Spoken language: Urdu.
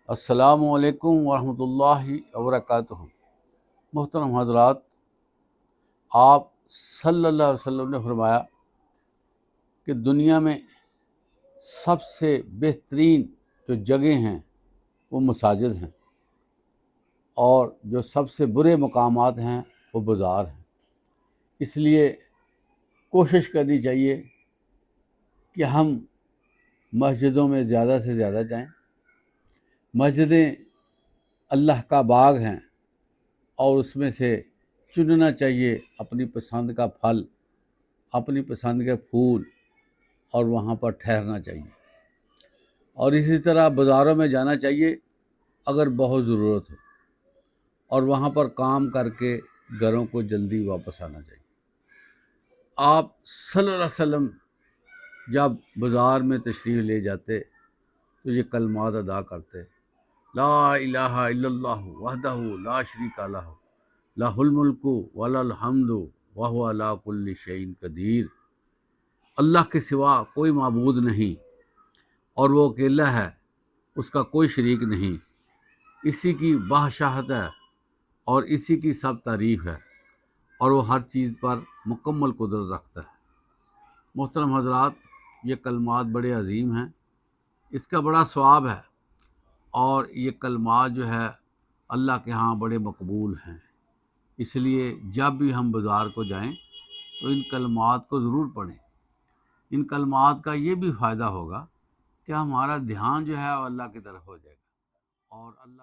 السلام علیکم ورحمۃ اللہ وبرکاتہ۔ محترم حضرات، آپ صلی اللہ علیہ وسلم نے فرمایا کہ دنیا میں سب سے بہترین جو جگہیں ہیں وہ مساجد ہیں، اور جو سب سے برے مقامات ہیں وہ بازار ہیں۔ اس لیے کوشش کرنی چاہیے کہ ہم مسجدوں میں زیادہ سے زیادہ جائیں۔ مسجدیں اللہ کا باغ ہیں، اور اس میں سے چننا چاہیے اپنی پسند کا پھل، اپنی پسند کے پھول، اور وہاں پر ٹھہرنا چاہیے۔ اور اسی طرح بازاروں میں جانا چاہیے اگر بہت ضرورت ہو، اور وہاں پر کام کر کے گھروں کو جلدی واپس آنا چاہیے۔ آپ صلی اللہ علیہ وسلم جب بازار میں تشریف لے جاتے تو یہ کلمات ادا کرتے: لا الہ الا اللہ وحدہ لا شریک لہ لہ الملک ولہ الحمد وہو علی کل شیء قدیر۔ اللہ کے سوا کوئی معبود نہیں، اور وہ اکیلا ہے، اس کا کوئی شریک نہیں۔ اسی کی بادشاہت ہے اور اسی کی سب تعریف ہے، اور وہ ہر چیز پر مکمل قدرت رکھتا ہے۔ محترم حضرات، یہ کلمات بڑے عظیم ہیں، اس کا بڑا ثواب ہے، اور یہ کلمات جو ہے اللہ کے ہاں بڑے مقبول ہیں۔ اس لیے جب بھی ہم بازار کو جائیں تو ان کلمات کو ضرور پڑھیں۔ ان کلمات کا یہ بھی فائدہ ہوگا کہ ہمارا دھیان جو ہے وہ اللہ کی طرف ہو جائے گا، اور اللہ